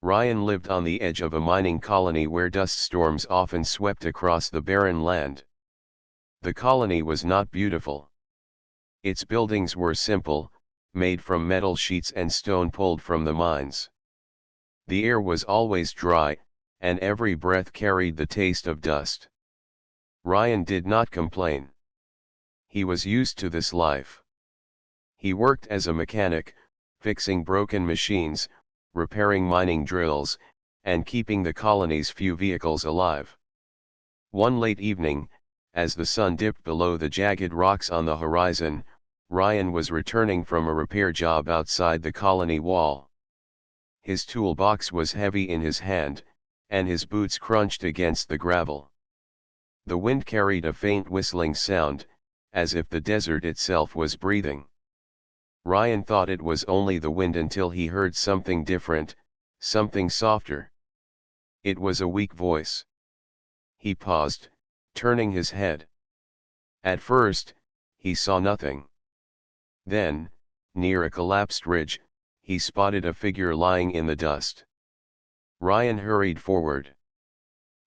Ryan lived on the edge of a mining colony where dust storms often swept across the barren land. The colony was not beautiful. Its buildings were simple, made from metal sheets and stone pulled from the mines. The air was always dry, and every breath carried the taste of dust. Ryan did not complain. He was used to this life. He worked as a mechanic, fixing broken machines, repairing mining drills, and keeping the colony's few vehicles alive. One late evening, as the sun dipped below the jagged rocks on the horizon, Ryan was returning from a repair job outside the colony wall. His toolbox was heavy in his hand, and his boots crunched against the gravel. The wind carried a faint whistling sound, as if the desert itself was breathing. Ryan thought it was only the wind until he heard something different, something softer. It was a weak voice. He paused, turning his head. At first, he saw nothing. Then, near a collapsed ridge, he spotted a figure lying in the dust. Ryan hurried forward.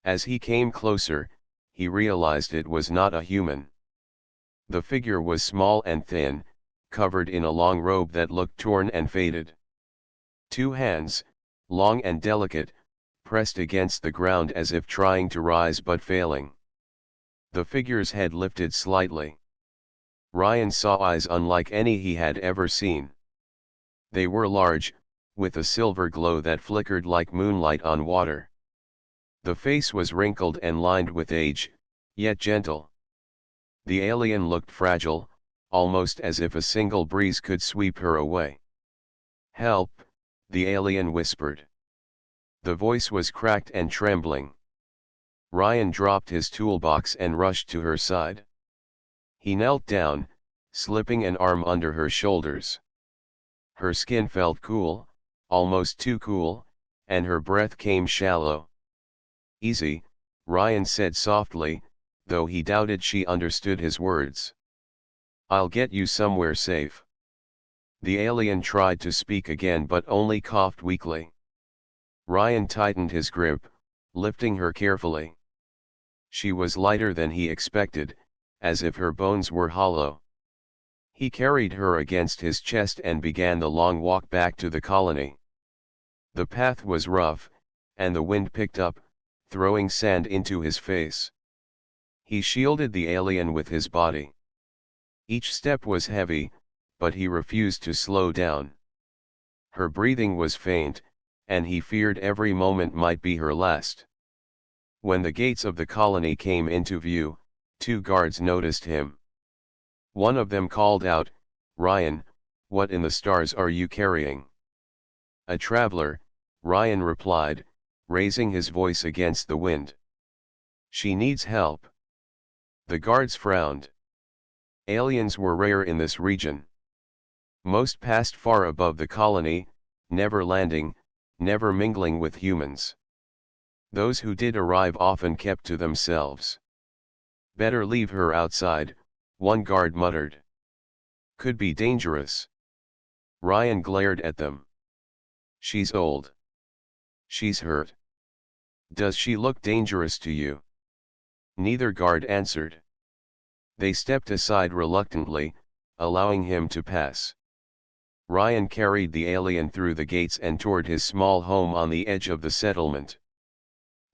As he came closer, he realized it was not a human. The figure was small and thin, covered in a long robe that looked torn and faded. Two hands, long and delicate, pressed against the ground as if trying to rise but failing. The figure's head lifted slightly. Ryan saw eyes unlike any he had ever seen. They were large, with a silver glow that flickered like moonlight on water. The face was wrinkled and lined with age, yet gentle. The alien looked fragile, almost as if a single breeze could sweep her away. "Help," the alien whispered. The voice was cracked and trembling. Ryan dropped his toolbox and rushed to her side. He knelt down, slipping an arm under her shoulders. Her skin felt cool, almost too cool, and her breath came shallow. "Easy," Ryan said softly, though he doubted she understood his words. "I'll get you somewhere safe." The alien tried to speak again but only coughed weakly. Ryan tightened his grip, lifting her carefully. She was lighter than he expected, as if her bones were hollow. He carried her against his chest and began the long walk back to the colony. The path was rough, and the wind picked up, throwing sand into his face. He shielded the alien with his body. Each step was heavy, but he refused to slow down. Her breathing was faint, and he feared every moment might be her last. When the gates of the colony came into view, two guards noticed him. One of them called out, "Ryan, what in the stars are you carrying?" "A traveler," Ryan replied, raising his voice against the wind. "She needs help." The guards frowned. Aliens were rare in this region. Most passed far above the colony, never landing, never mingling with humans. Those who did arrive often kept to themselves. "Better leave her outside," one guard muttered. "Could be dangerous." Ryan glared at them. "She's old. She's hurt. Does she look dangerous to you?" Neither guard answered. They stepped aside reluctantly, allowing him to pass. Ryan carried the alien through the gates and toward his small home on the edge of the settlement.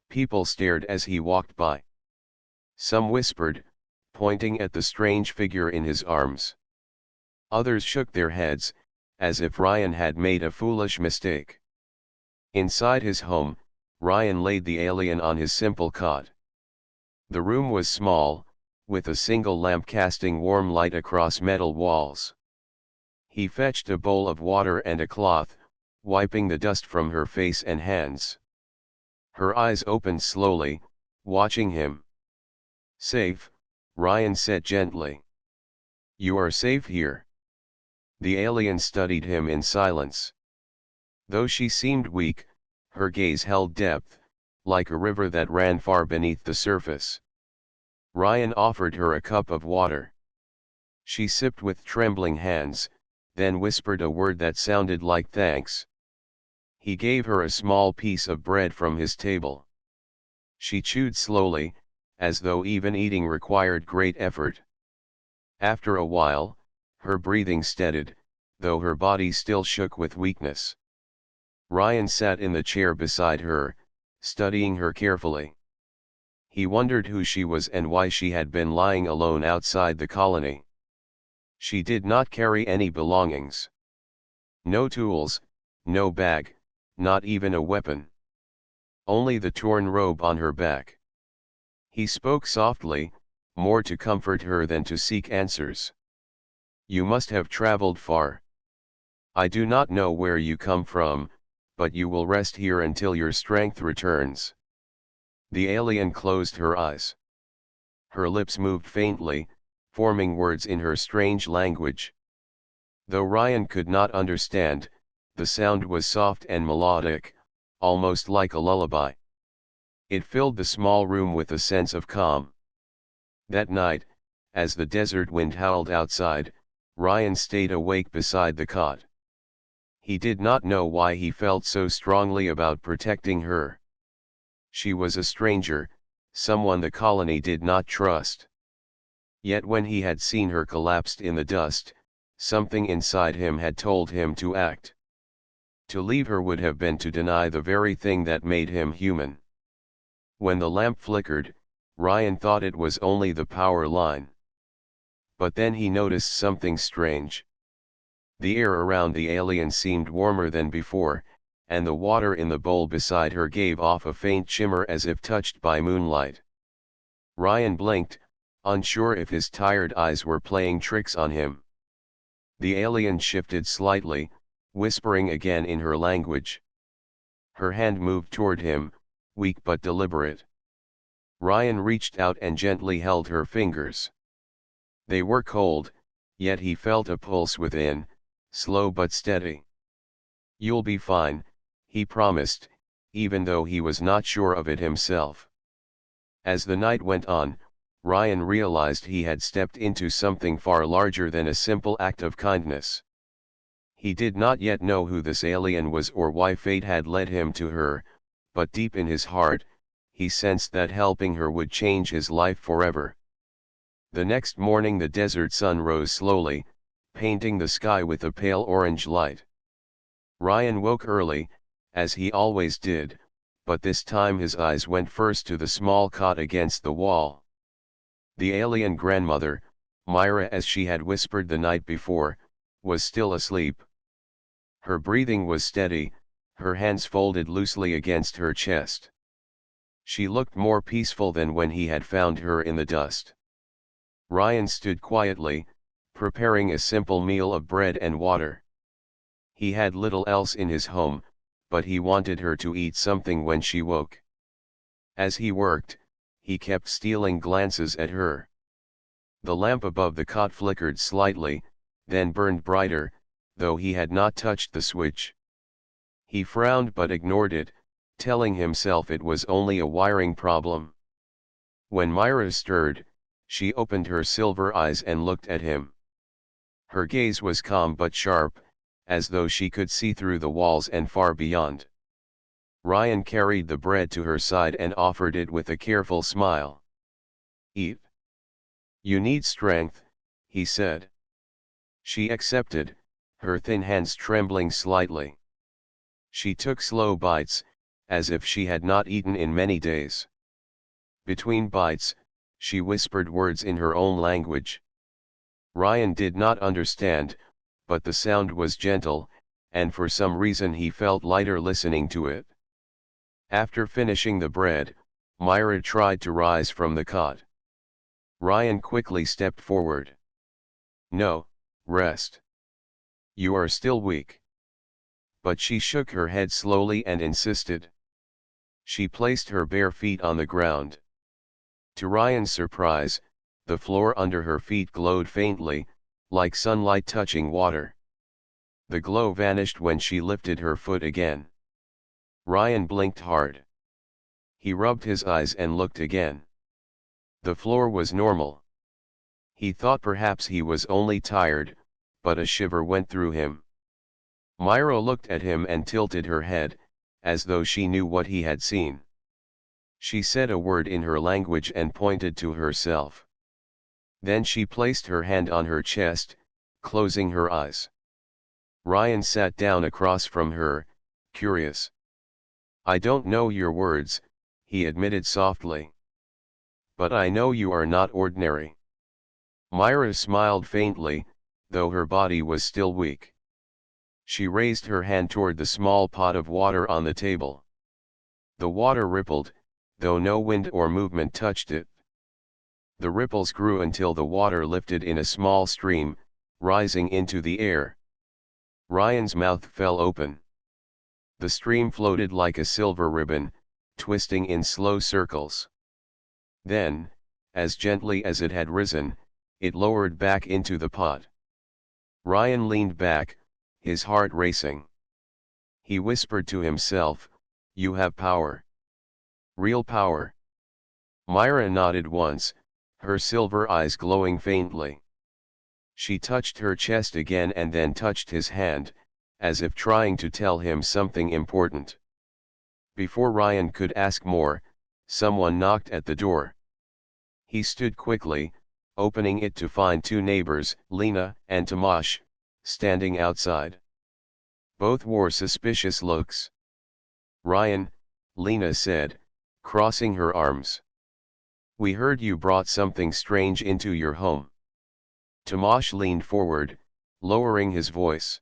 People stared as he walked by. Some whispered, pointing at the strange figure in his arms. Others shook their heads, as if Ryan had made a foolish mistake. Inside his home, Ryan laid the alien on his simple cot. The room was small, with a single lamp casting warm light across metal walls. He fetched a bowl of water and a cloth, wiping the dust from her face and hands. Her eyes opened slowly, watching him. "Safe," Ryan said gently. "You are safe here." The alien studied him in silence. Though she seemed weak, her gaze held depth, like a river that ran far beneath the surface. Ryan offered her a cup of water. She sipped with trembling hands, then whispered a word that sounded like thanks. He gave her a small piece of bread from his table. She chewed slowly, as though even eating required great effort. After a while, her breathing steadied, though her body still shook with weakness. Ryan sat in the chair beside her, studying her carefully. He wondered who she was and why she had been lying alone outside the colony. She did not carry any belongings. No tools, no bag, not even a weapon. Only the torn robe on her back. He spoke softly, more to comfort her than to seek answers. You must have traveled far. I do not know where you come from, but you will rest here until your strength returns. The alien closed her eyes. Her lips moved faintly, forming words in her strange language. Though Ryan could not understand, the sound was soft and melodic, almost like a lullaby. It filled the small room with a sense of calm. That night, as the desert wind howled outside, Ryan stayed awake beside the cot. He did not know why he felt so strongly about protecting her. She was a stranger, someone the colony did not trust. Yet when he had seen her collapsed in the dust, something inside him had told him to act. To leave her would have been to deny the very thing that made him human. When the lamp flickered, Ryan thought it was only the power line. But then he noticed something strange. The air around the alien seemed warmer than before, and the water in the bowl beside her gave off a faint shimmer as if touched by moonlight. Ryan blinked, unsure if his tired eyes were playing tricks on him. The alien shifted slightly, whispering again in her language. Her hand moved toward him, weak but deliberate. Ryan reached out and gently held her fingers. They were cold, yet he felt a pulse within, slow but steady. You'll be fine, he promised, even though he was not sure of it himself. As the night went on, Ryan realized he had stepped into something far larger than a simple act of kindness. He did not yet know who this alien was or why fate had led him to her, but deep in his heart, he sensed that helping her would change his life forever. The next morning the desert sun rose slowly, painting the sky with a pale orange light. Ryan woke early, as he always did, but this time his eyes went first to the small cot against the wall. The alien grandmother, Myra as she had whispered the night before, was still asleep. Her breathing was steady, her hands folded loosely against her chest. She looked more peaceful than when he had found her in the dust. Ryan stood quietly, preparing a simple meal of bread and water. He had little else in his home, but he wanted her to eat something when she woke. As he worked, he kept stealing glances at her. The lamp above the cot flickered slightly, then burned brighter, though he had not touched the switch. He frowned but ignored it, telling himself it was only a wiring problem. When Myra stirred, she opened her silver eyes and looked at him. Her gaze was calm but sharp, as though she could see through the walls and far beyond. Ryan carried the bread to her side and offered it with a careful smile. Eat. You need strength, he said. She accepted, her thin hands trembling slightly. She took slow bites, as if she had not eaten in many days. Between bites, she whispered words in her own language. Ryan did not understand, but the sound was gentle, and for some reason he felt lighter listening to it. After finishing the bread, Myra tried to rise from the cot. Ryan quickly stepped forward. No, rest. You are still weak. But she shook her head slowly and insisted. She placed her bare feet on the ground. To Ryan's surprise, the floor under her feet glowed faintly, like sunlight touching water. The glow vanished when she lifted her foot again. Ryan blinked hard. He rubbed his eyes and looked again. The floor was normal. He thought perhaps he was only tired, but a shiver went through him. Myra looked at him and tilted her head, as though she knew what he had seen. She said a word in her language and pointed to herself. Then she placed her hand on her chest, closing her eyes. Ryan sat down across from her, curious. "I don't know your words," he admitted softly. "But I know you are not ordinary." Myra smiled faintly, though her body was still weak. She raised her hand toward the small pot of water on the table. The water rippled, though no wind or movement touched it. The ripples grew until the water lifted in a small stream, rising into the air. Ryan's mouth fell open. The stream floated like a silver ribbon, twisting in slow circles. Then, as gently as it had risen, it lowered back into the pot. Ryan leaned back, his heart racing. He whispered to himself, "You have power. Real power." Myra nodded once, her silver eyes glowing faintly. She touched her chest again and then touched his hand, as if trying to tell him something important. Before Ryan could ask more, someone knocked at the door. He stood quickly, opening it to find two neighbors, Lena and Tomasz, standing outside. Both wore suspicious looks. "Ryan," Lena said, crossing her arms. "We heard you brought something strange into your home." Tomasz leaned forward, lowering his voice.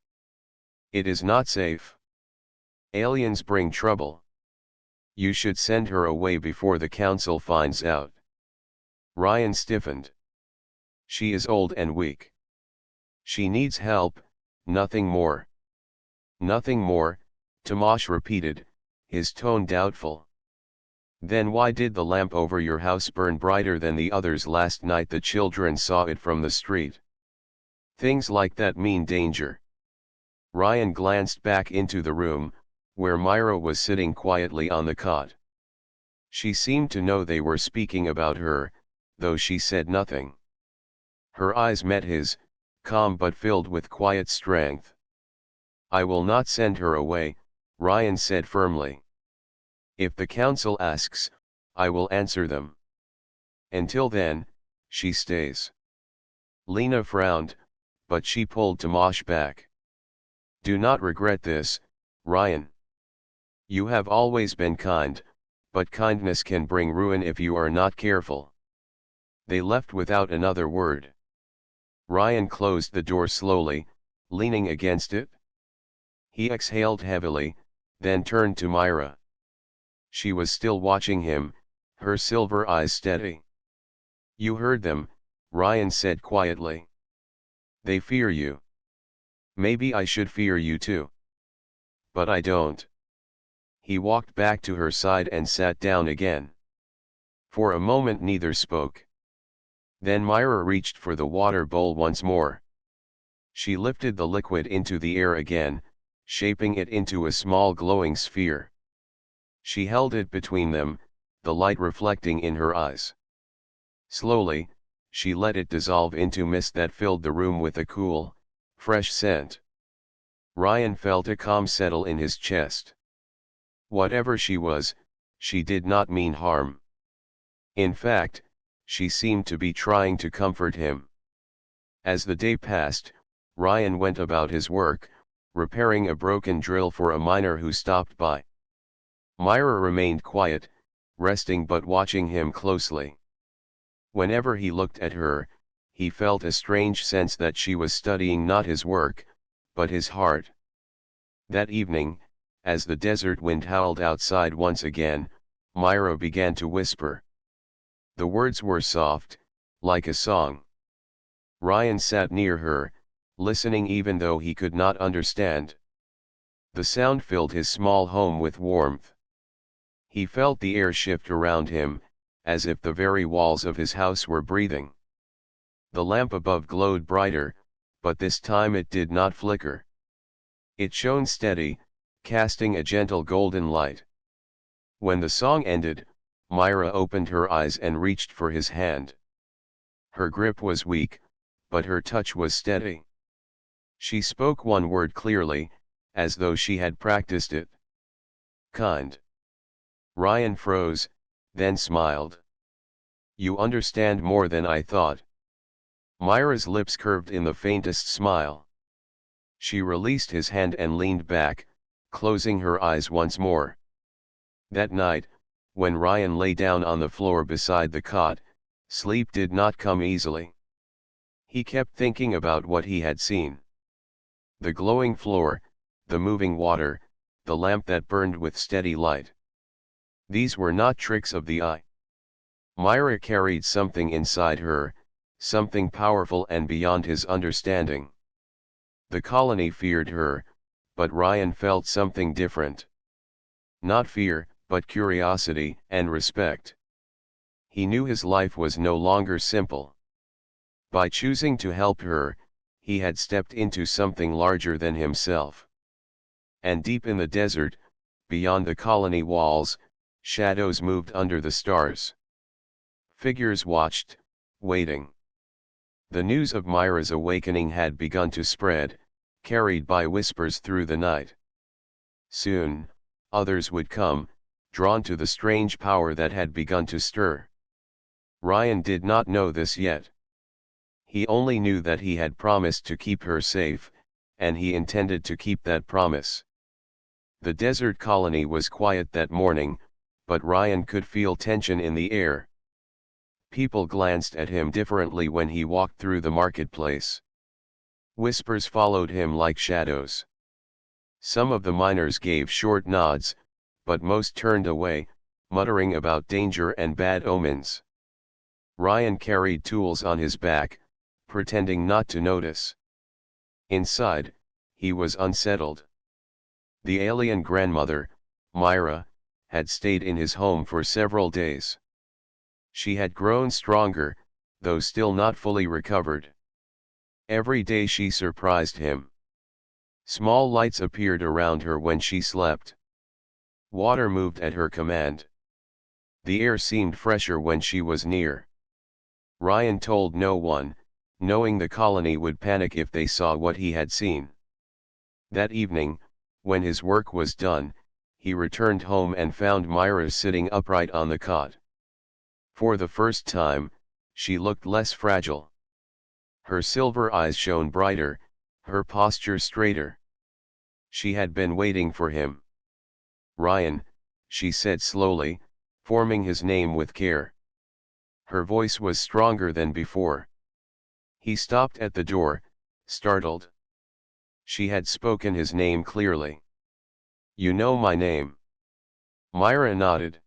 "It is not safe. Aliens bring trouble. You should send her away before the council finds out." Ryan stiffened. "She is old and weak. She needs help, nothing more." "Nothing more," Tomasz repeated, his tone doubtful. "Then why did the lamp over your house burn brighter than the others last night? The children saw it from the street." "Things like that mean danger." Ryan glanced back into the room, where Myra was sitting quietly on the cot. She seemed to know they were speaking about her, though she said nothing. Her eyes met his, calm but filled with quiet strength. "I will not send her away," Ryan said firmly. "If the council asks, I will answer them. Until then, she stays." Lena frowned, but she pulled Tomasz back. "Do not regret this, Ryan. You have always been kind, but kindness can bring ruin if you are not careful." They left without another word. Ryan closed the door slowly, leaning against it. He exhaled heavily, then turned to Myra. She was still watching him, her silver eyes steady. "You heard them," Ryan said quietly. "They fear you. Maybe I should fear you too. But I don't." He walked back to her side and sat down again. For a moment neither spoke. Then Myra reached for the water bowl once more. She lifted the liquid into the air again, shaping it into a small glowing sphere. She held it between them, the light reflecting in her eyes. Slowly, she let it dissolve into mist that filled the room with a cool, fresh scent. Ryan felt a calm settle in his chest. Whatever she was, she did not mean harm. In fact, she seemed to be trying to comfort him. As the day passed, Ryan went about his work, repairing a broken drill for a miner who stopped by. Myra remained quiet, resting but watching him closely. Whenever he looked at her, he felt a strange sense that she was studying not his work, but his heart. That evening, as the desert wind howled outside once again, Myra began to whisper. The words were soft, like a song. Ryan sat near her, listening even though he could not understand. The sound filled his small home with warmth. He felt the air shift around him, as if the very walls of his house were breathing. The lamp above glowed brighter, but this time it did not flicker. It shone steady, casting a gentle golden light. When the song ended, Myra opened her eyes and reached for his hand. Her grip was weak, but her touch was steady. She spoke one word clearly, as though she had practiced it. Kind. Ryan froze, then smiled. You understand more than I thought. Myra's lips curved in the faintest smile. She released his hand and leaned back, closing her eyes once more. That night, when Ryan lay down on the floor beside the cot, sleep did not come easily. He kept thinking about what he had seen. The glowing floor, the moving water, the lamp that burned with steady light. These were not tricks of the eye. Myra carried something inside her, something powerful and beyond his understanding. The colony feared her, but Ryan felt something different. Not fear, but curiosity and respect. He knew his life was no longer simple. By choosing to help her, he had stepped into something larger than himself. And deep in the desert, beyond the colony walls, shadows moved under the stars. Figures watched, waiting. The news of Myra's awakening had begun to spread, carried by whispers through the night. Soon, others would come, drawn to the strange power that had begun to stir. Ryan did not know this yet. He only knew that he had promised to keep her safe, and he intended to keep that promise. The desert colony was quiet that morning, but Ryan could feel tension in the air. People glanced at him differently when he walked through the marketplace. Whispers followed him like shadows. Some of the miners gave short nods, but most turned away, muttering about danger and bad omens. Ryan carried tools on his back, pretending not to notice. Inside, he was unsettled. The alien grandmother, Myra, had stayed in his home for several days. She had grown stronger, though still not fully recovered. Every day she surprised him. Small lights appeared around her when she slept. Water moved at her command. The air seemed fresher when she was near. Ryan told no one, knowing the colony would panic if they saw what he had seen. That evening, when his work was done, he returned home and found Myra sitting upright on the cot. For the first time, she looked less fragile. Her silver eyes shone brighter, her posture straighter. She had been waiting for him. Ryan, she said slowly, forming his name with care. Her voice was stronger than before. He stopped at the door, startled. She had spoken his name clearly. You know my name. Myra nodded.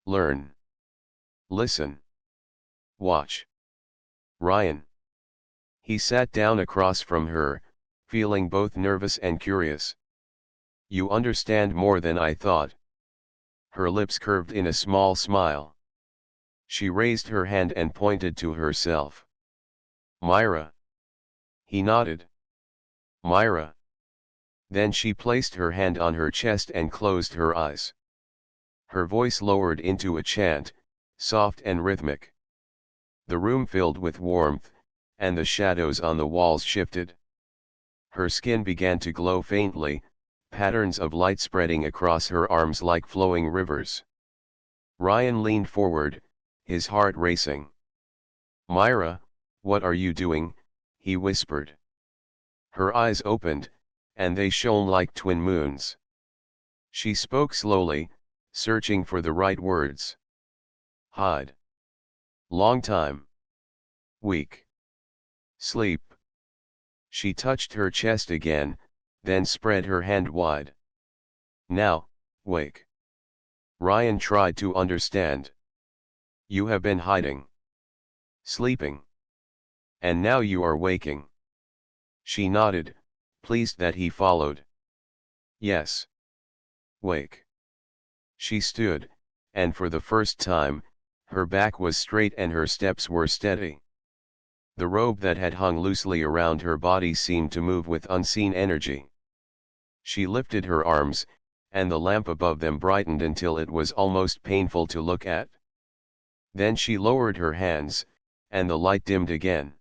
Learn. Listen. Watch. Ryan. He sat down across from her, feeling both nervous and curious. You understand more than I thought. Her lips curved in a small smile. She raised her hand and pointed to herself. Myra. He nodded. Myra. Then she placed her hand on her chest and closed her eyes. Her voice lowered into a chant, soft and rhythmic. The room filled with warmth, and the shadows on the walls shifted. Her skin began to glow faintly, patterns of light spreading across her arms like flowing rivers. Ryan leaned forward, his heart racing. Myra, what are you doing? He whispered. Her eyes opened, and they shone like twin moons. She spoke slowly, searching for the right words. Hide. Long time. Weak. Sleep. She touched her chest again, then spread her hand wide. Now, wake. Ryan tried to understand. You have been hiding. Sleeping. And now you are waking. She nodded, pleased that he followed. Yes. Wake. She stood, and for the first time, her back was straight and her steps were steady. The robe that had hung loosely around her body seemed to move with unseen energy. She lifted her arms, and the lamp above them brightened until it was almost painful to look at. Then she lowered her hands, and the light dimmed again.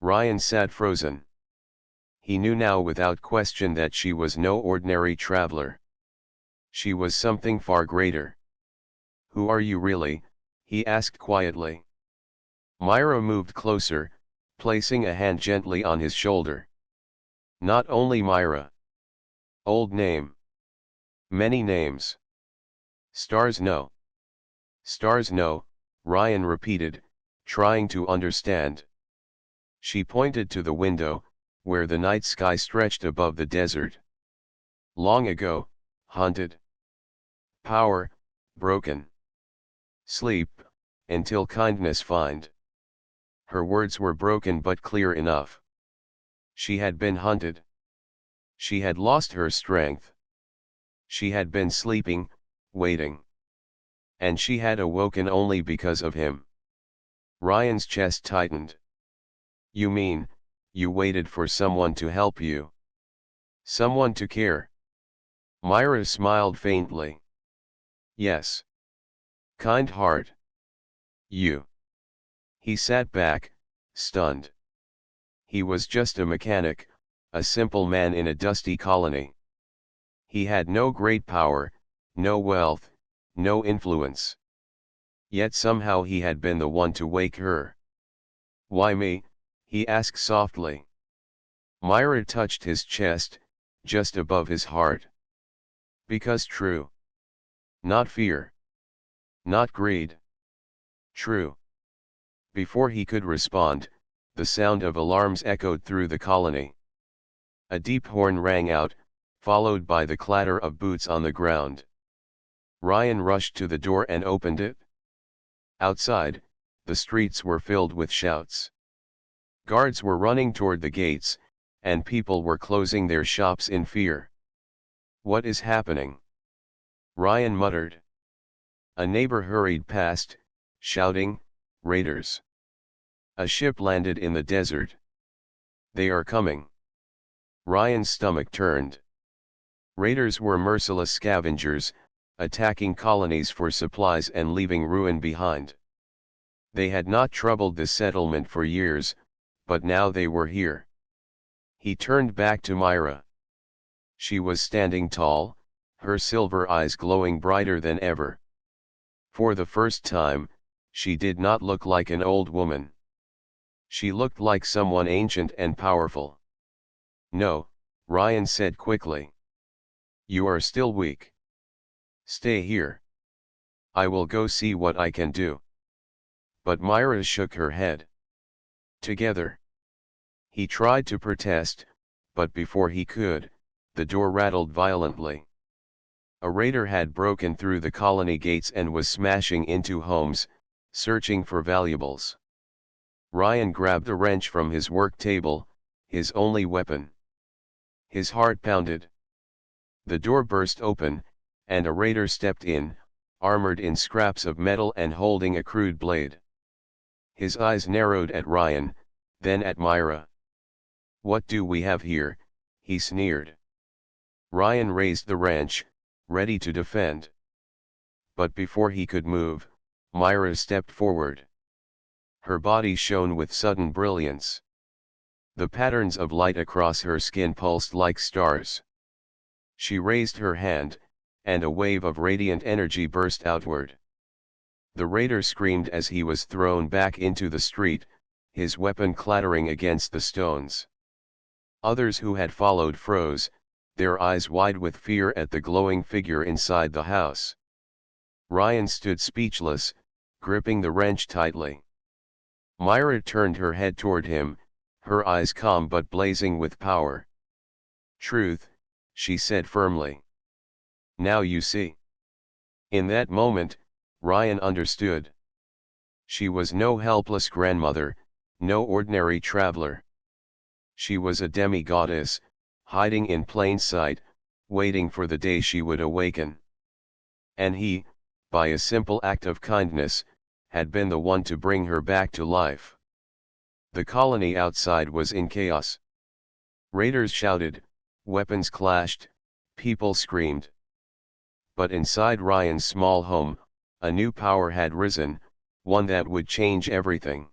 Ryan sat frozen. He knew now without question that she was no ordinary traveler. She was something far greater. "Who are you really?" he asked quietly. Myra moved closer, placing a hand gently on his shoulder. "Not only Myra. Old name. Many names. Stars know." "Stars know," Ryan repeated, trying to understand. She pointed to the window, where the night sky stretched above the desert. "Long ago, haunted. Power, broken. Sleep, until kindness find." Her words were broken but clear enough. She had been hunted. She had lost her strength. She had been sleeping, waiting. And she had awoken only because of him. Ryan's chest tightened. "You mean, you waited for someone to help you? Someone to care?" Myra smiled faintly. "Yes. Kind heart. You." He sat back, stunned. He was just a mechanic, a simple man in a dusty colony. He had no great power, no wealth, no influence. Yet somehow he had been the one to wake her. "Why me?" he asked softly. Myra touched his chest, just above his heart. "Because true. Not fear. Not greed. True." Before he could respond, the sound of alarms echoed through the colony. A deep horn rang out, followed by the clatter of boots on the ground. Ryan rushed to the door and opened it. Outside, the streets were filled with shouts. Guards were running toward the gates, and people were closing their shops in fear. "What is happening?" Ryan muttered. A neighbor hurried past, shouting, "Raiders! A ship landed in the desert. They are coming." Ryan's stomach turned. Raiders were merciless scavengers, attacking colonies for supplies and leaving ruin behind. They had not troubled the settlement for years, but now they were here. He turned back to Myra. She was standing tall, her silver eyes glowing brighter than ever. For the first time, she did not look like an old woman. She looked like someone ancient and powerful. "No," Ryan said quickly. "You are still weak. Stay here. I will go see what I can do." But Myra shook her head. "Together." He tried to protest, but before he could, the door rattled violently. A raider had broken through the colony gates and was smashing into homes, searching for valuables. Ryan grabbed a wrench from his work table, his only weapon. His heart pounded. The door burst open, and a raider stepped in, armored in scraps of metal and holding a crude blade. His eyes narrowed at Ryan, then at Myra. "What do we have here?" he sneered. Ryan raised the wrench, ready to defend. But before he could move, Myra stepped forward. Her body shone with sudden brilliance. The patterns of light across her skin pulsed like stars. She raised her hand, and a wave of radiant energy burst outward. The raider screamed as he was thrown back into the street, his weapon clattering against the stones. Others who had followed froze, their eyes wide with fear at the glowing figure inside the house. Ryan stood speechless, gripping the wrench tightly. Myra turned her head toward him, her eyes calm but blazing with power. "Truth," she said firmly. "Now you see." In that moment, Ryan understood. She was no helpless grandmother, no ordinary traveler. She was a demigoddess, hiding in plain sight, waiting for the day she would awaken. And he, by a simple act of kindness, had been the one to bring her back to life. The colony outside was in chaos. Raiders shouted, weapons clashed, people screamed. But inside Ryan's small home, a new power had risen, one that would change everything.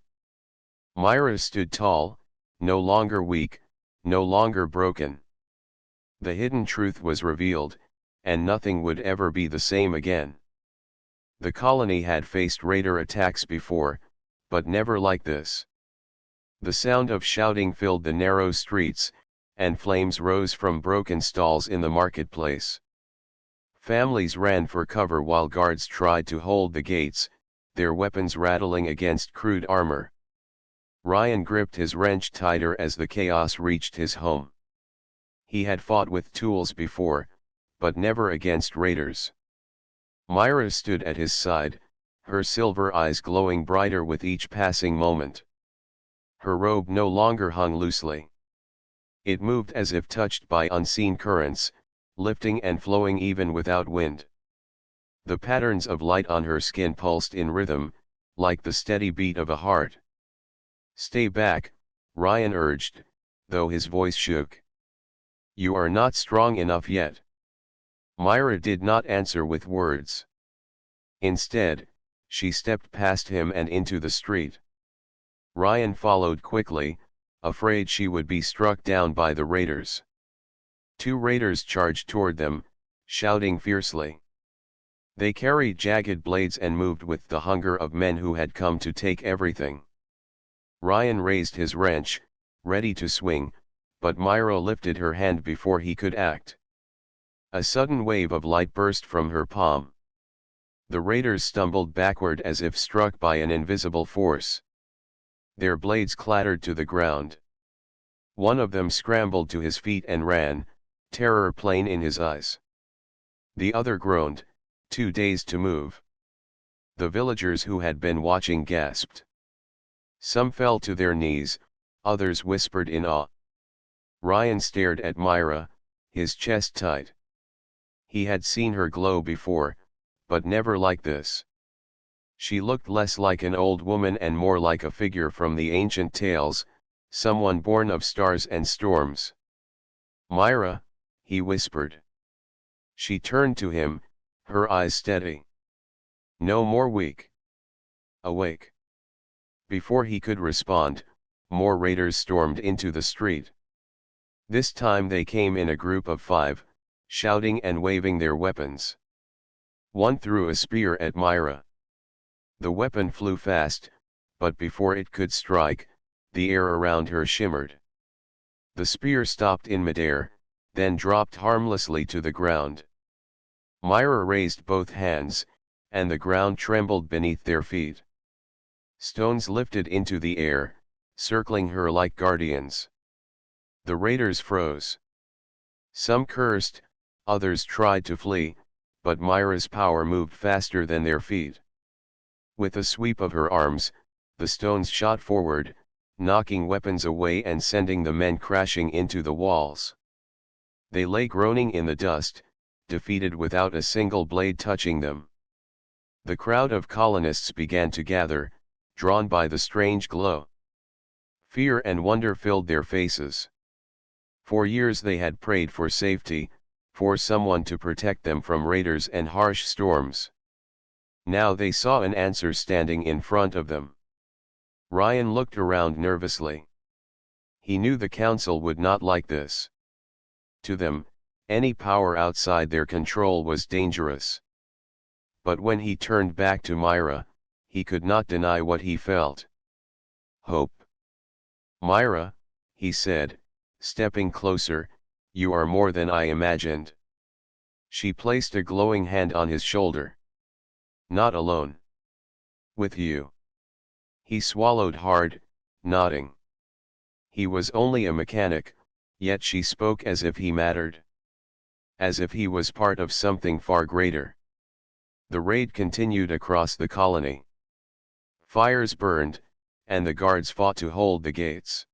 Myra stood tall, no longer weak, no longer broken. The hidden truth was revealed, and nothing would ever be the same again. The colony had faced raider attacks before, but never like this. The sound of shouting filled the narrow streets, and flames rose from broken stalls in the marketplace. Families ran for cover while guards tried to hold the gates, their weapons rattling against crude armor. Ryan gripped his wrench tighter as the chaos reached his home. He had fought with tools before, but never against raiders. Myra stood at his side, her silver eyes glowing brighter with each passing moment. Her robe no longer hung loosely. It moved as if touched by unseen currents, lifting and flowing even without wind. The patterns of light on her skin pulsed in rhythm, like the steady beat of a heart. "Stay back," Ryan urged, though his voice shook. "You are not strong enough yet." Myra did not answer with words. Instead, she stepped past him and into the street. Ryan followed quickly, afraid she would be struck down by the raiders. Two raiders charged toward them, shouting fiercely. They carried jagged blades and moved with the hunger of men who had come to take everything. Ryan raised his wrench, ready to swing, but Myra lifted her hand before he could act. A sudden wave of light burst from her palm. The raiders stumbled backward as if struck by an invisible force. Their blades clattered to the ground. One of them scrambled to his feet and ran, terror plain in his eyes. The other groaned, too dazed to move. The villagers who had been watching gasped. Some fell to their knees, others whispered in awe. Ryan stared at Myra, his chest tight. He had seen her glow before, but never like this. She looked less like an old woman and more like a figure from the ancient tales, someone born of stars and storms. "Myra," he whispered. She turned to him, her eyes steady. "No more weak. Awake." Before he could respond, more raiders stormed into the street. This time they came in a group of 5, shouting and waving their weapons. One threw a spear at Myra. The weapon flew fast, but before it could strike, the air around her shimmered. The spear stopped in midair, then dropped harmlessly to the ground. Myra raised both hands, and the ground trembled beneath their feet. Stones lifted into the air, circling her like guardians. The raiders froze. Some cursed, others tried to flee, but Myra's power moved faster than their feet. With a sweep of her arms, the stones shot forward, knocking weapons away and sending the men crashing into the walls. They lay groaning in the dust, defeated without a single blade touching them. The crowd of colonists began to gather, drawn by the strange glow. Fear and wonder filled their faces. For years they had prayed for safety, for someone to protect them from raiders and harsh storms. Now they saw an answer standing in front of them. Ryan looked around nervously. He knew the council would not like this. To them, any power outside their control was dangerous. But when he turned back to Myra, he could not deny what he felt. Hope. "Myra," he said, stepping closer, "you are more than I imagined." She placed a glowing hand on his shoulder. "Not alone. With you." He swallowed hard, nodding. He was only a mechanic, yet she spoke as if he mattered. As if he was part of something far greater. The raid continued across the colony. Fires burned, and the guards fought to hold the gates.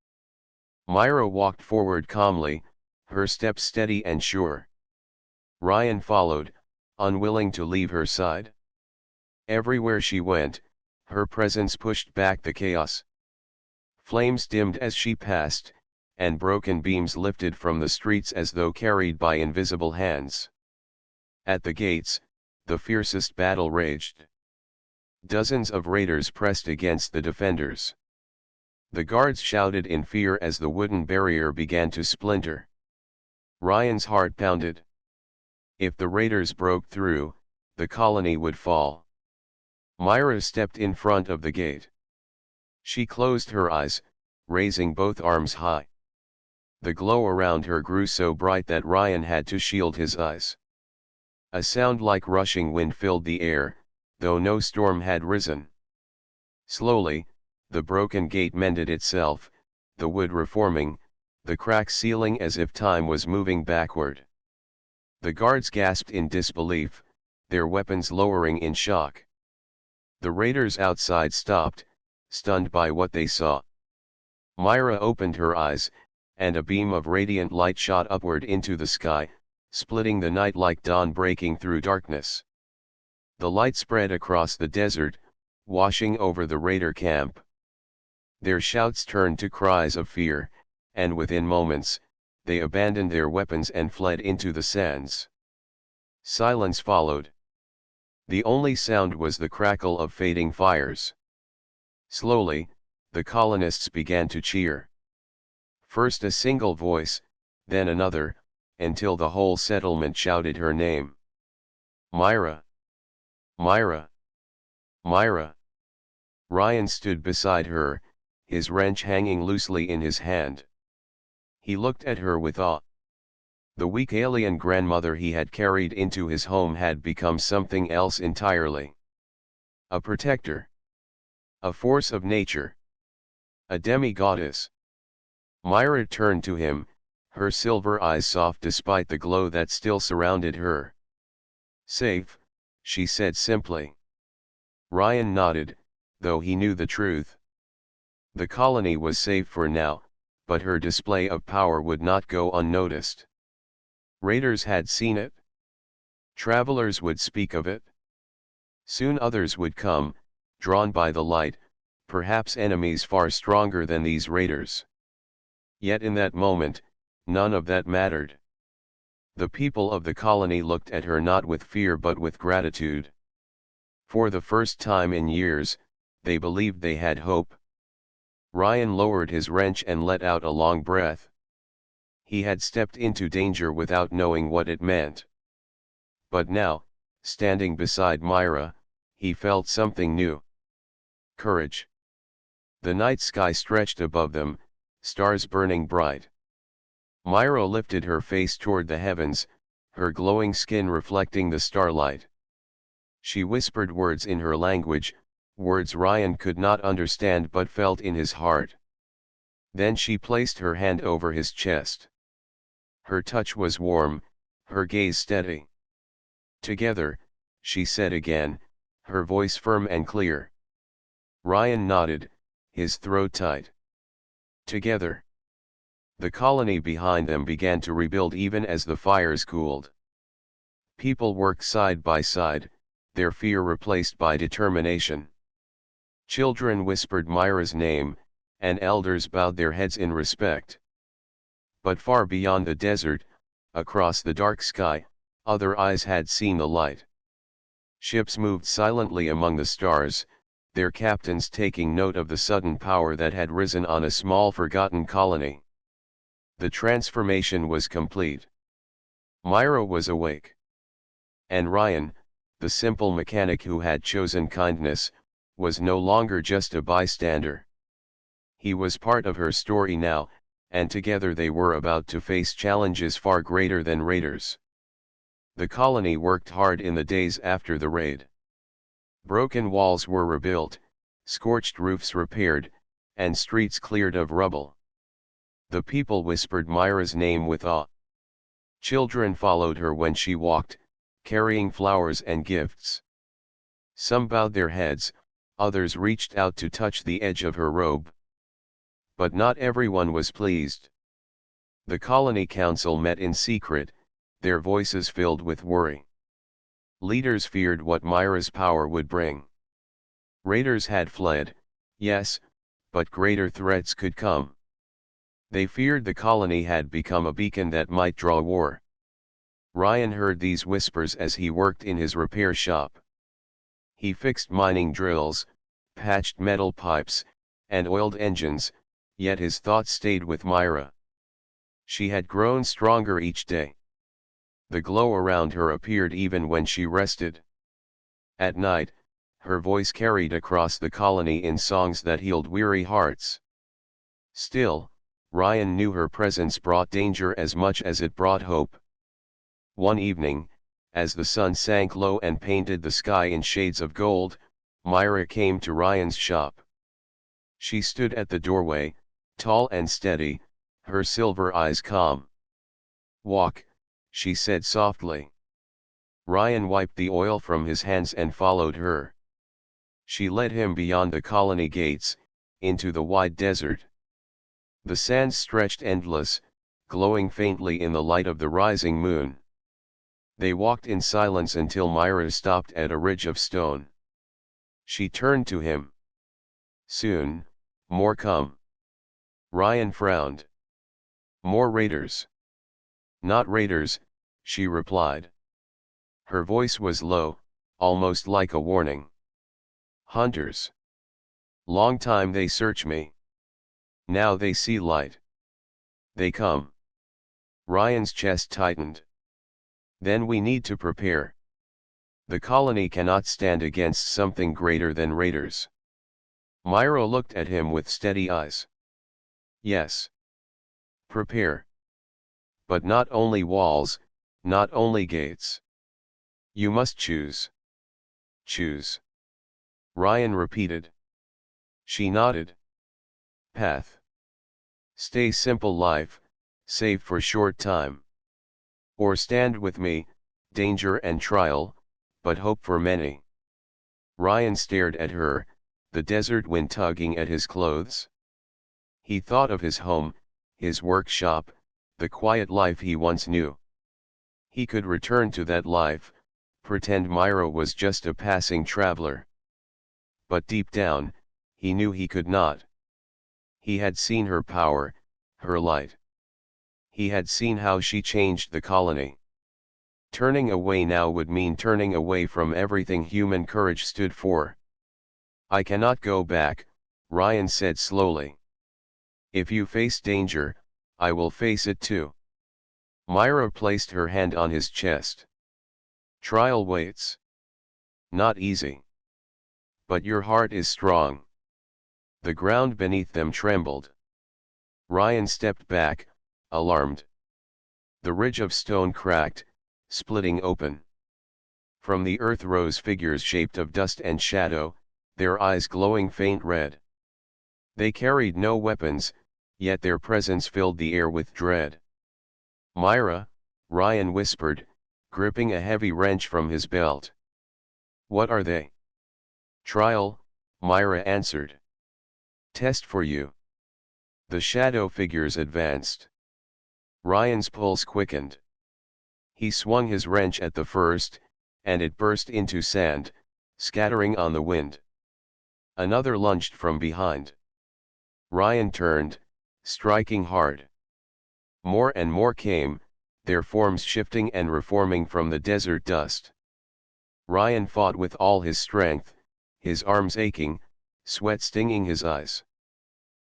Myra walked forward calmly, her step steady and sure. Ryan followed, unwilling to leave her side. Everywhere she went, her presence pushed back the chaos. Flames dimmed as she passed, and broken beams lifted from the streets as though carried by invisible hands. At the gates, the fiercest battle raged. Dozens of raiders pressed against the defenders. The guards shouted in fear as the wooden barrier began to splinter. Ryan's heart pounded. If the raiders broke through, the colony would fall. Myra stepped in front of the gate. She closed her eyes, raising both arms high. The glow around her grew so bright that Ryan had to shield his eyes. A sound like rushing wind filled the air, though no storm had risen. Slowly, the broken gate mended itself, the wood reforming, the cracks sealing as if time was moving backward. The guards gasped in disbelief, their weapons lowering in shock. The raiders outside stopped, stunned by what they saw. Myra opened her eyes, and a beam of radiant light shot upward into the sky, splitting the night like dawn breaking through darkness. The light spread across the desert, washing over the raider camp. Their shouts turned to cries of fear, and within moments, they abandoned their weapons and fled into the sands. Silence followed. The only sound was the crackle of fading fires. Slowly, the colonists began to cheer. First a single voice, then another, until the whole settlement shouted her name. Myra! Myra! Myra! Ryan stood beside her, his wrench hanging loosely in his hand. He looked at her with awe. The weak alien grandmother he had carried into his home had become something else entirely. A protector. A force of nature. A demigoddess. Myra turned to him, her silver eyes soft despite the glow that still surrounded her. Safe, she said simply. Ryan nodded, though he knew the truth. The colony was safe for now, but her display of power would not go unnoticed. Raiders had seen it. Travelers would speak of it. Soon others would come, drawn by the light, perhaps enemies far stronger than these raiders. Yet in that moment, none of that mattered. The people of the colony looked at her not with fear but with gratitude. For the first time in years, they believed they had hope. Ryan lowered his wrench and let out a long breath. He had stepped into danger without knowing what it meant. But now, standing beside Myra, he felt something new. Courage. The night sky stretched above them, stars burning bright. Myra lifted her face toward the heavens, her glowing skin reflecting the starlight. She whispered words in her language, words Ryan could not understand but felt in his heart. Then she placed her hand over his chest. Her touch was warm, her gaze steady. Together, she said again, her voice firm and clear. Ryan nodded, his throat tight. Together. The colony behind them began to rebuild even as the fires cooled. People worked side by side, their fear replaced by determination. Children whispered Myra's name, and elders bowed their heads in respect. But far beyond the desert, across the dark sky, other eyes had seen the light. Ships moved silently among the stars, their captains taking note of the sudden power that had risen on a small forgotten colony. The transformation was complete. Myra was awake. And Ryan, the simple mechanic who had chosen kindness, was no longer just a bystander. He was part of her story now, and together they were about to face challenges far greater than raiders. The colony worked hard in the days after the raid. Broken walls were rebuilt, scorched roofs repaired, and streets cleared of rubble. The people whispered Myra's name with awe. Children followed her when she walked, carrying flowers and gifts. Some bowed their heads, others reached out to touch the edge of her robe. But not everyone was pleased. The colony council met in secret, their voices filled with worry. Leaders feared what Myra's power would bring. Raiders had fled, yes, but greater threats could come. They feared the colony had become a beacon that might draw war. Ryan heard these whispers as he worked in his repair shop. He fixed mining drills, patched metal pipes, and oiled engines, Yet his thoughts stayed with Myra. She had grown stronger each day. The glow around her appeared even when she rested. At night, her voice carried across the colony in songs that healed weary hearts. Still, Ryan knew her presence brought danger as much as it brought hope. One evening, as the sun sank low and painted the sky in shades of gold, Myra came to Ryan's shop. She stood at the doorway, tall and steady, her silver eyes calm. "Walk," she said softly. Ryan wiped the oil from his hands and followed her. She led him beyond the colony gates, into the wide desert. The sands stretched endless, glowing faintly in the light of the rising moon. They walked in silence until Myra stopped at a ridge of stone. She turned to him. "Soon, more come." Ryan frowned. "More raiders." "Not raiders," she replied. Her voice was low, almost like a warning. "Hunters. Long time they search me. Now they see light. They come." Ryan's chest tightened. "Then we need to prepare. The colony cannot stand against something greater than raiders." Myra looked at him with steady eyes. "Yes. Prepare. But not only walls, not only gates. You must choose." "Choose." Ryan repeated. She nodded. "Path. Stay simple life, save for short time. Or stand with me, danger and trial, but hope for many." Ryan stared at her, the desert wind tugging at his clothes. He thought of his home, his workshop, the quiet life he once knew. He could return to that life, pretend Myra was just a passing traveler. But deep down, he knew he could not. He had seen her power, her light. He had seen how she changed the colony. Turning away now would mean turning away from everything human courage stood for. "I cannot go back," Ryan said slowly. "If you face danger, I will face it too." Myra placed her hand on his chest. "Trial waits. Not easy. But your heart is strong." The ground beneath them trembled. Ryan stepped back, alarmed. The ridge of stone cracked, splitting open. From the earth rose figures shaped of dust and shadow, their eyes glowing faint red. They carried no weapons, yet their presence filled the air with dread. "Myra," Ryan whispered, gripping a heavy wrench from his belt. "What are they?" "Trial," Myra answered. "Test for you." The shadow figures advanced. Ryan's pulse quickened. He swung his wrench at the first, and it burst into sand, scattering on the wind. Another lunged from behind. Ryan turned, striking hard. More and more came, their forms shifting and reforming from the desert dust. Ryan fought with all his strength, his arms aching, sweat stinging his eyes.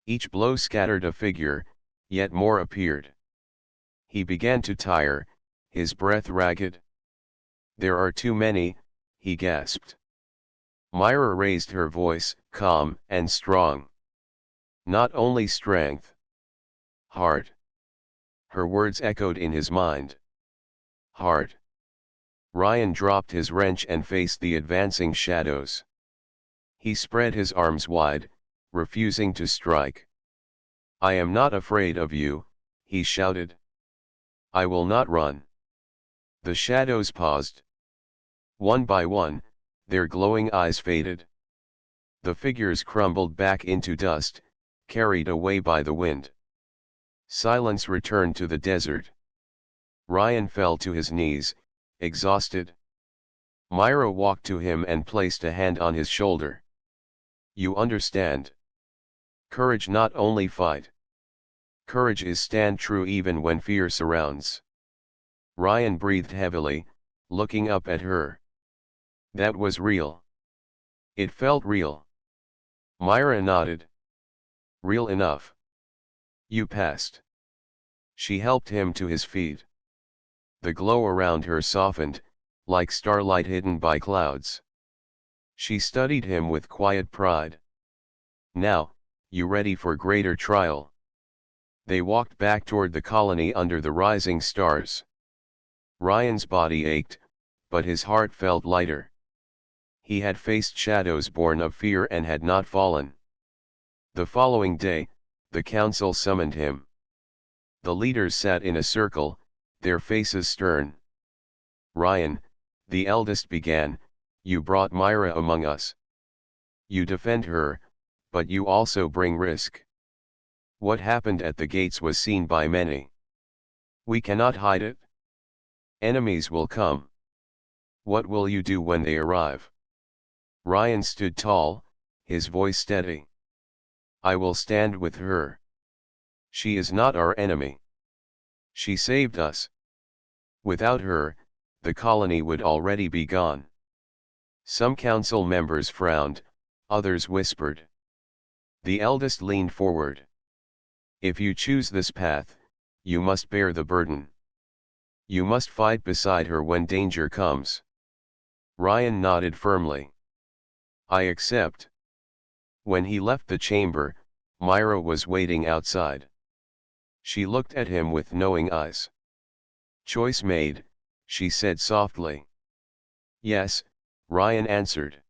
Each blow scattered a figure, yet more appeared. He began to tire, his breath ragged. "There are too many," he gasped. Myra raised her voice, calm and strong. "Not only strength. Heart." Her words echoed in his mind. "Heart." Ryan dropped his wrench and faced the advancing shadows. He spread his arms wide, refusing to strike. "I am not afraid of you," he shouted. "I will not run." The shadows paused. One by one, their glowing eyes faded. The figures crumbled back into dust, carried away by the wind. Silence returned to the desert. Ryan fell to his knees, exhausted. Myra walked to him and placed a hand on his shoulder. "You understand. Courage not only fight. Courage is stand true even when fear surrounds." Ryan breathed heavily, looking up at her. That was real. It felt real. Myra nodded. "Real enough." You passed. She helped him to his feet. The glow around her softened, like starlight hidden by clouds. She studied him with quiet pride. Now, you ready for greater trial? They walked back toward the colony under the rising stars. Ryan's body ached, but his heart felt lighter. He had faced shadows born of fear and had not fallen. The following day, the council summoned him. The leaders sat in a circle, their faces stern. Ryan, the eldest, began, "You brought Myra among us. You defend her, but you also bring risk. What happened at the gates was seen by many. We cannot hide it. Enemies will come. What will you do when they arrive?" Ryan stood tall, his voice steady. "I will stand with her. She is not our enemy. She saved us. Without her, the colony would already be gone." Some council members frowned, others whispered. The eldest leaned forward. "If you choose this path, you must bear the burden. You must fight beside her when danger comes." Ryan nodded firmly. "I accept." When he left the chamber, Myra was waiting outside. She looked at him with knowing eyes. "Choice made," she said softly. "Yes," Ryan answered.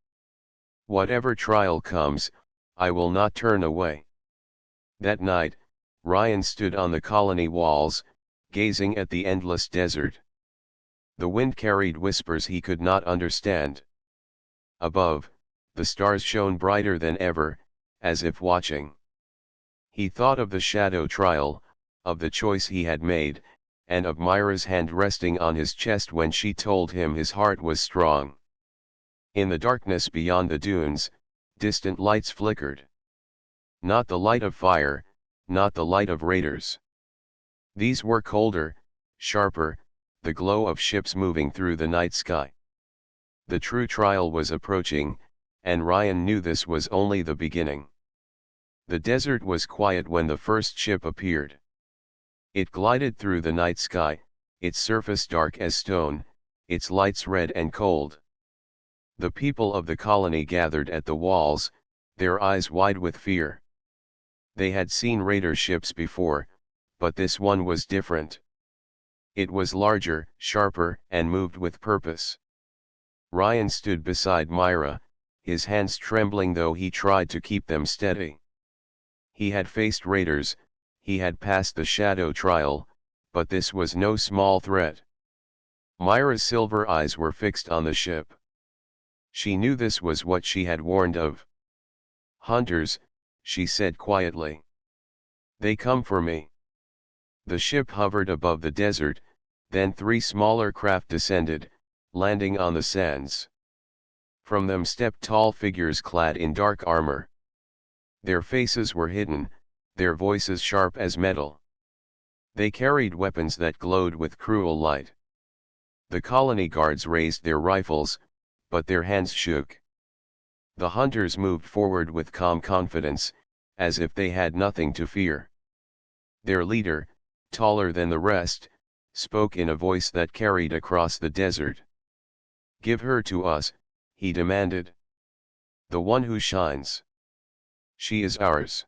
"Whatever trial comes, I will not turn away." That night, Ryan stood on the colony walls, gazing at the endless desert. The wind carried whispers he could not understand. Above, the stars shone brighter than ever, as if watching. He thought of the shadow trial, of the choice he had made, and of Myra's hand resting on his chest when she told him his heart was strong. In the darkness beyond the dunes, distant lights flickered. Not the light of fire, not the light of raiders. These were colder, sharper, the glow of ships moving through the night sky. The true trial was approaching, and Ryan knew this was only the beginning. The desert was quiet when the first ship appeared. It glided through the night sky, its surface dark as stone, its lights red and cold. The people of the colony gathered at the walls, their eyes wide with fear. They had seen raider ships before, but this one was different. It was larger, sharper, and moved with purpose. Ryan stood beside Myra, his hands trembling though he tried to keep them steady. He had faced raiders, he had passed the shadow trial, but this was no small threat. Myra's silver eyes were fixed on the ship. She knew this was what she had warned of. "Hunters," she said quietly. "They come for me." The ship hovered above the desert, then three smaller craft descended, landing on the sands. From them stepped tall figures clad in dark armor. Their faces were hidden, their voices sharp as metal. They carried weapons that glowed with cruel light. The colony guards raised their rifles, but their hands shook. The hunters moved forward with calm confidence, as if they had nothing to fear. Their leader, taller than the rest, spoke in a voice that carried across the desert. "Give her to us," he demanded. "The one who shines. She is ours."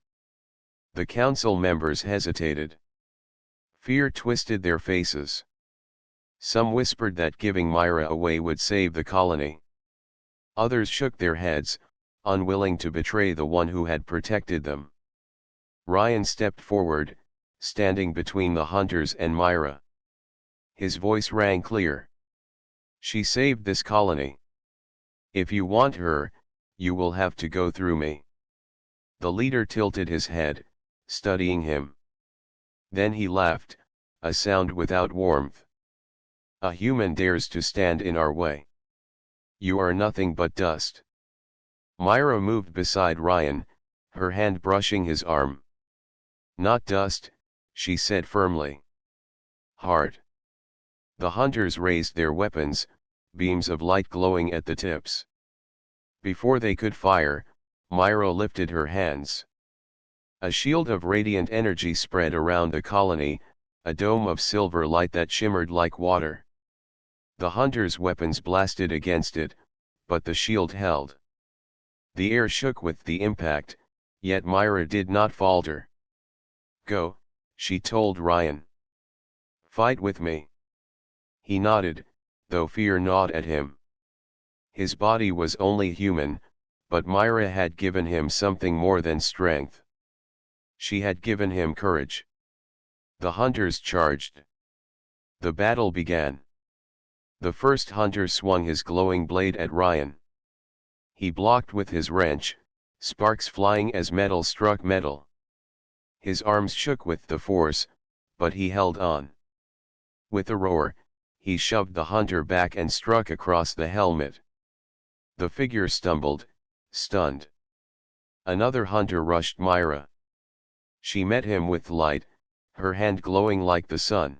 The council members hesitated. Fear twisted their faces. Some whispered that giving Myra away would save the colony. Others shook their heads, unwilling to betray the one who had protected them. Ryan stepped forward, standing between the hunters and Myra. His voice rang clear. "She saved this colony. If you want her, you will have to go through me." The leader tilted his head, studying him. Then he laughed, a sound without warmth. "A human dares to stand in our way. You are nothing but dust." Myra moved beside Ryan, her hand brushing his arm. "Not dust," she said firmly. "Heart." The hunters raised their weapons, beams of light glowing at the tips. Before they could fire, Myra lifted her hands. A shield of radiant energy spread around the colony, a dome of silver light that shimmered like water. The hunters' weapons blasted against it, but the shield held. The air shook with the impact, yet Myra did not falter. "Go," she told Ryan. "Fight with me." He nodded, though fear gnawed at him. His body was only human, but Myra had given him something more than strength. She had given him courage. The hunters charged. The battle began. The first hunter swung his glowing blade at Ryan. He blocked with his wrench, sparks flying as metal struck metal. His arms shook with the force, but he held on. With a roar, he shoved the hunter back and struck across the helmet. The figure stumbled, stunned. Another hunter rushed Myra. She met him with light, her hand glowing like the sun.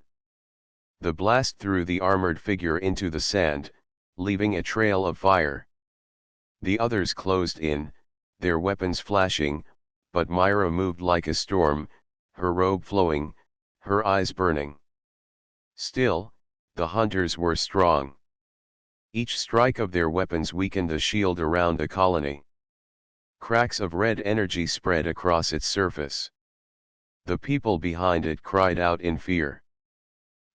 The blast threw the armored figure into the sand, leaving a trail of fire. The others closed in, their weapons flashing, but Myra moved like a storm, her robe flowing, her eyes burning. Still, the hunters were strong. Each strike of their weapons weakened the shield around the colony. Cracks of red energy spread across its surface. The people behind it cried out in fear.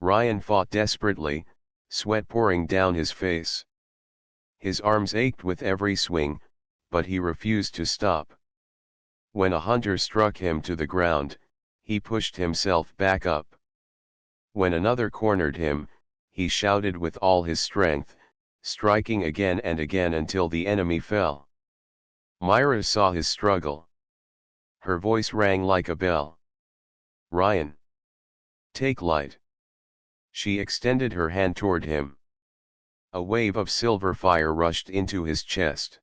Ryan fought desperately, sweat pouring down his face. His arms ached with every swing, but he refused to stop. When a hunter struck him to the ground, he pushed himself back up. When another cornered him, he shouted with all his strength, striking again and again until the enemy fell. Myra saw his struggle. Her voice rang like a bell. "Ryan! Take light." She extended her hand toward him. A wave of silver fire rushed into his chest.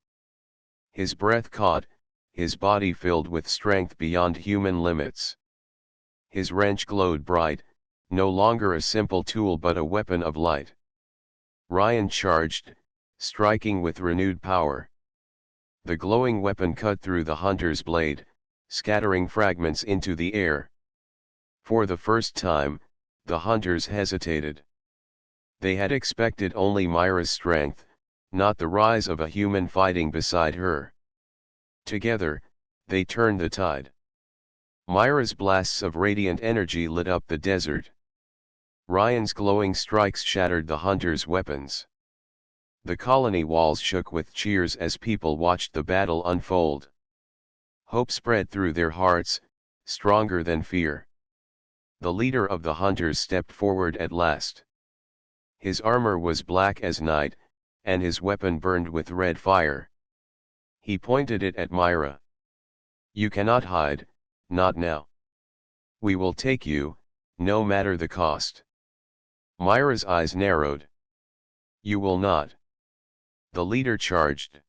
His breath caught, his body filled with strength beyond human limits. His wrench glowed bright, no longer a simple tool but a weapon of light. Ryan charged, striking with renewed power. The glowing weapon cut through the hunter's blade, scattering fragments into the air. For the first time, the hunters hesitated. They had expected only Myra's strength, not the rise of a human fighting beside her. Together, they turned the tide. Myra's blasts of radiant energy lit up the desert. Ryan's glowing strikes shattered the hunters' weapons. The colony walls shook with cheers as people watched the battle unfold. Hope spread through their hearts, stronger than fear. The leader of the hunters stepped forward at last. His armor was black as night, and his weapon burned with red fire. He pointed it at Myra. "You cannot hide, not now. We will take you, no matter the cost." Myra's eyes narrowed. "You will not." The leader charged.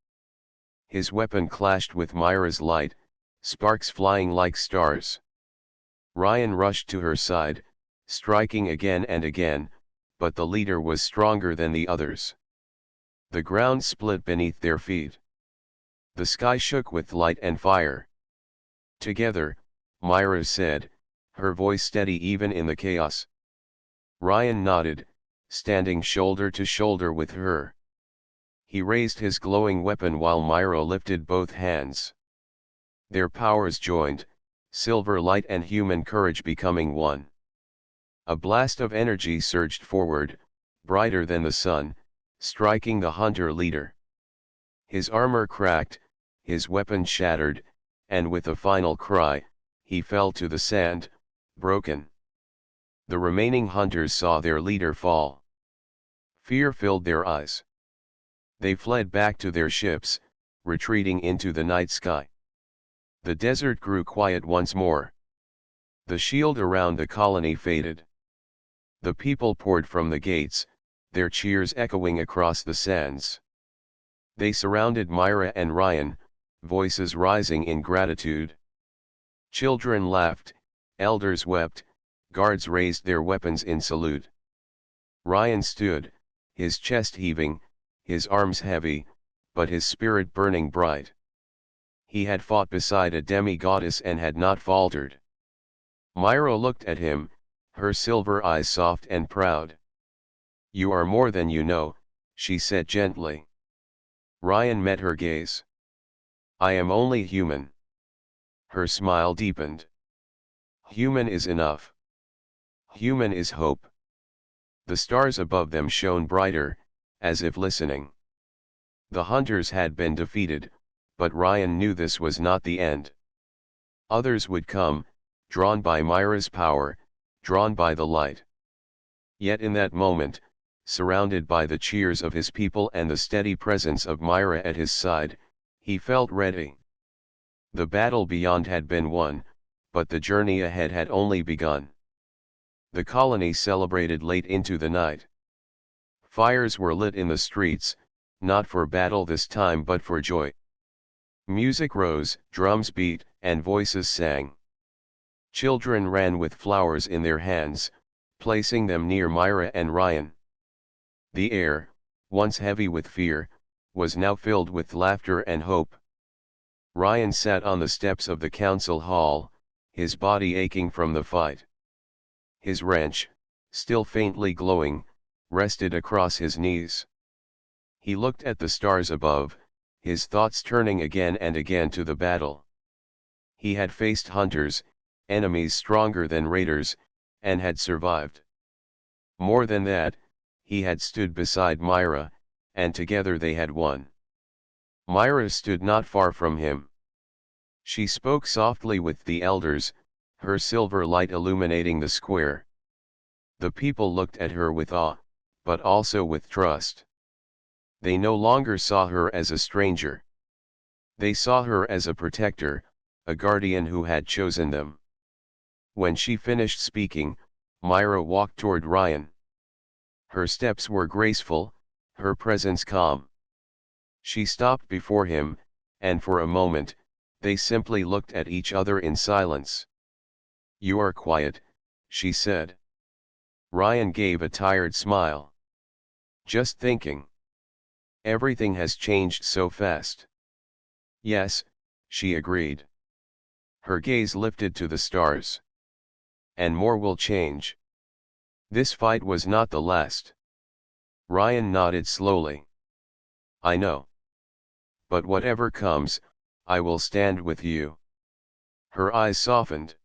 His weapon clashed with Myra's light, sparks flying like stars. Ryan rushed to her side, striking again and again, but the leader was stronger than the others. The ground split beneath their feet. The sky shook with light and fire. "Together," Myra said, her voice steady even in the chaos. Ryan nodded, standing shoulder to shoulder with her. He raised his glowing weapon while Myra lifted both hands. Their powers joined, silver light and human courage becoming one. A blast of energy surged forward, brighter than the sun, striking the hunter leader. His armor cracked, his weapon shattered, and with a final cry, he fell to the sand, broken. The remaining hunters saw their leader fall. Fear filled their eyes. They fled back to their ships, retreating into the night sky. The desert grew quiet once more. The shield around the colony faded. The people poured from the gates, their cheers echoing across the sands. They surrounded Myra and Ryan, voices rising in gratitude. Children laughed, elders wept, guards raised their weapons in salute. Ryan stood, his chest heaving, his arms heavy, but his spirit burning bright. He had fought beside a demigoddess and had not faltered. Myra looked at him, her silver eyes soft and proud. "You are more than you know," she said gently. Ryan met her gaze. "I am only human." Her smile deepened. "Human is enough. Human is hope." The stars above them shone brighter, as if listening. The hunters had been defeated, but Ryan knew this was not the end. Others would come, drawn by Myra's power, drawn by the light. Yet in that moment, surrounded by the cheers of his people and the steady presence of Myra at his side, he felt ready. The battle beyond had been won, but the journey ahead had only begun. The colony celebrated late into the night. Fires were lit in the streets, not for battle this time but for joy. Music rose, drums beat, and voices sang. Children ran with flowers in their hands, placing them near Myra and Ryan. The air, once heavy with fear, was now filled with laughter and hope. Ryan sat on the steps of the council hall, his body aching from the fight. His wrench, still faintly glowing, rested across his knees. He looked at the stars above, his thoughts turning again and again to the battle. He had faced hunters, enemies stronger than raiders, and had survived. More than that, he had stood beside Myra, and together they had won. Myra stood not far from him. She spoke softly with the elders, her silver light illuminating the square. The people looked at her with awe, but also with trust. They no longer saw her as a stranger. They saw her as a protector, a guardian who had chosen them. When she finished speaking, Myra walked toward Ryan. Her steps were graceful, her presence calm. She stopped before him, and for a moment, they simply looked at each other in silence. "You are quiet," she said. Ryan gave a tired smile. "Just thinking. Everything has changed so fast." "Yes," she agreed. Her gaze lifted to the stars. "And more will change. This fight was not the last." Ryan nodded slowly. "I know. But whatever comes, I will stand with you." Her eyes softened.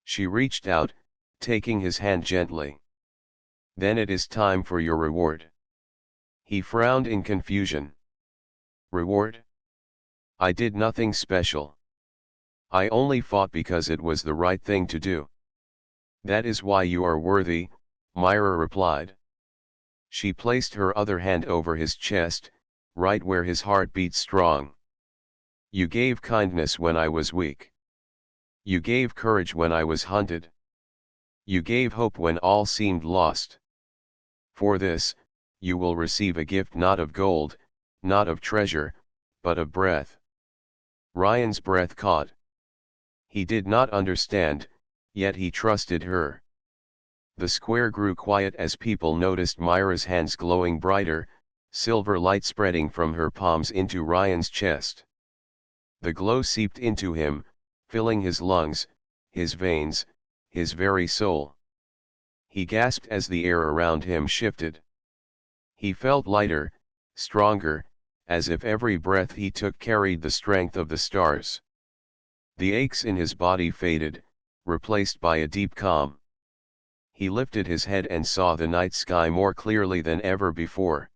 She reached out, taking his hand gently. "Then it is time for your reward." He frowned in confusion. "Reward? I did nothing special. I only fought because it was the right thing to do." "That is why you are worthy," Myra replied. She placed her other hand over his chest, right where his heart beat strong. "You gave kindness when I was weak. You gave courage when I was hunted. You gave hope when all seemed lost. For this, you will receive a gift not of gold, not of treasure, but of breath." Ryan's breath caught. He did not understand, yet he trusted her. The square grew quiet as people noticed Myra's hands glowing brighter, silver light spreading from her palms into Ryan's chest. The glow seeped into him, filling his lungs, his veins, his very soul. He gasped as the air around him shifted. He felt lighter, stronger, as if every breath he took carried the strength of the stars. The aches in his body faded, replaced by a deep calm. He lifted his head and saw the night sky more clearly than ever before.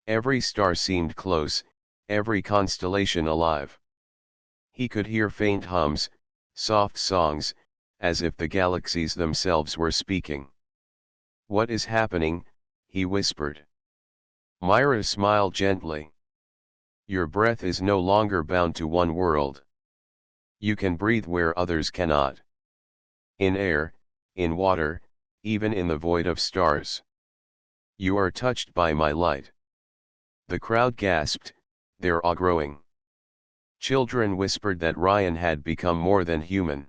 Every star seemed close, every constellation alive. He could hear faint hums, soft songs, as if the galaxies themselves were speaking. "What is happening?" he whispered. Myra smiled gently. "Your breath is no longer bound to one world. You can breathe where others cannot. In air, in water, even in the void of stars. You are touched by my light." The crowd gasped, their awe growing. Children whispered that Ryan had become more than human.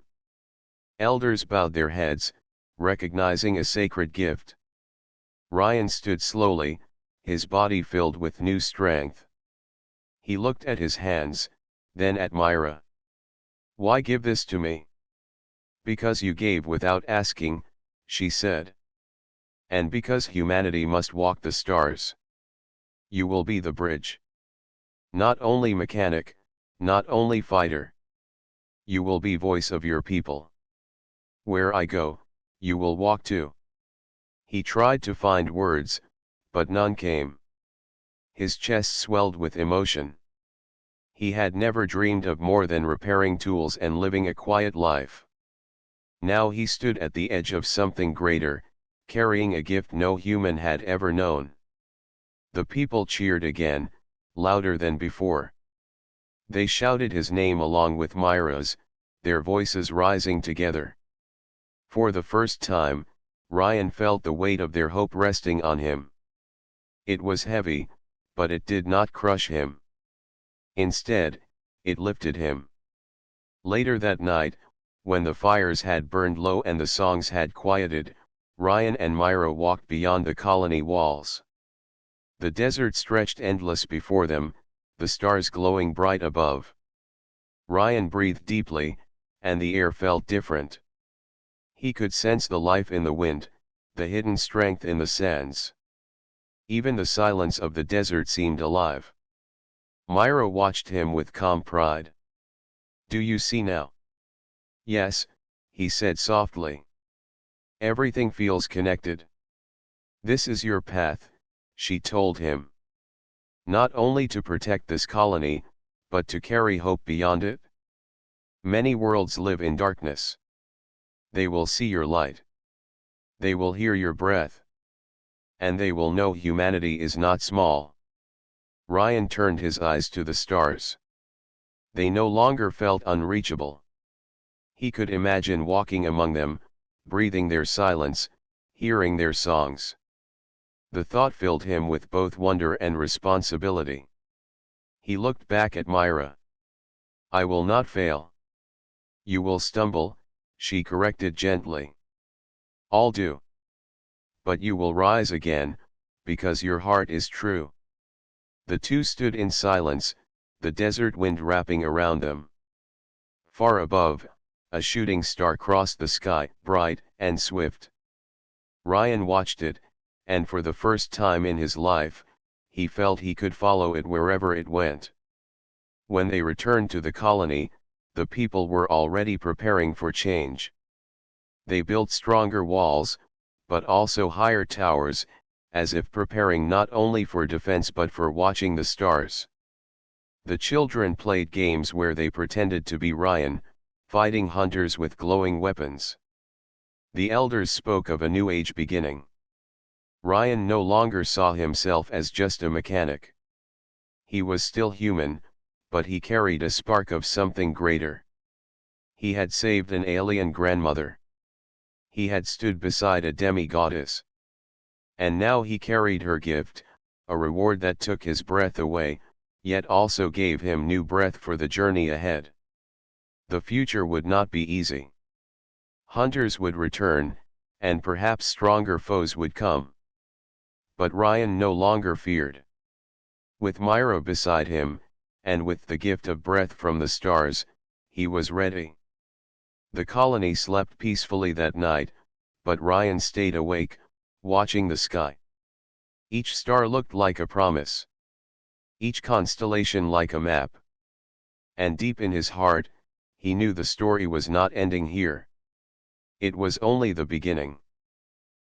Elders bowed their heads, recognizing a sacred gift. Ryan stood slowly, his body filled with new strength. He looked at his hands, then at Myra. "Why give this to me?" "Because you gave without asking," she said. "And because humanity must walk the stars. You will be the bridge. Not only mechanic, not only fighter. You will be voice of your people. Where I go, you will walk too." He tried to find words, but none came. His chest swelled with emotion. He had never dreamed of more than repairing tools and living a quiet life. Now he stood at the edge of something greater, carrying a gift no human had ever known. The people cheered again, louder than before. They shouted his name along with Myra's, their voices rising together. For the first time, Ryan felt the weight of their hope resting on him. It was heavy, but it did not crush him. Instead, it lifted him. Later that night, when the fires had burned low and the songs had quieted, Ryan and Myra walked beyond the colony walls. The desert stretched endless before them, the stars glowing bright above. Ryan breathed deeply, and the air felt different. He could sense the life in the wind, the hidden strength in the sands. Even the silence of the desert seemed alive. Myra watched him with calm pride. "Do you see now?" "Yes," he said softly. "Everything feels connected." "This is your path," she told him. "Not only to protect this colony, but to carry hope beyond it. Many worlds live in darkness. They will see your light. They will hear your breath. And they will know humanity is not small." Ryan turned his eyes to the stars. They no longer felt unreachable. He could imagine walking among them, breathing their silence, hearing their songs. The thought filled him with both wonder and responsibility. He looked back at Myra. "I will not fail." "You will stumble," she corrected gently. "All do. But you will rise again, because your heart is true." The two stood in silence, the desert wind wrapping around them. Far above, a shooting star crossed the sky, bright and swift. Ryan watched it, and for the first time in his life, he felt he could follow it wherever it went. When they returned to the colony, the people were already preparing for change. They built stronger walls, but also higher towers, as if preparing not only for defense but for watching the stars. The children played games where they pretended to be Ryan, fighting hunters with glowing weapons. The elders spoke of a new age beginning. Ryan no longer saw himself as just a mechanic. He was still human, but he carried a spark of something greater. He had saved an alien grandmother. He had stood beside a demigoddess. And now he carried her gift, a reward that took his breath away, yet also gave him new breath for the journey ahead. The future would not be easy. Hunters would return, and perhaps stronger foes would come. But Ryan no longer feared. With Myra beside him, and with the gift of breath from the stars, he was ready. The colony slept peacefully that night, but Ryan stayed awake, watching the sky. Each star looked like a promise. Each constellation like a map. And deep in his heart, he knew the story was not ending here. It was only the beginning.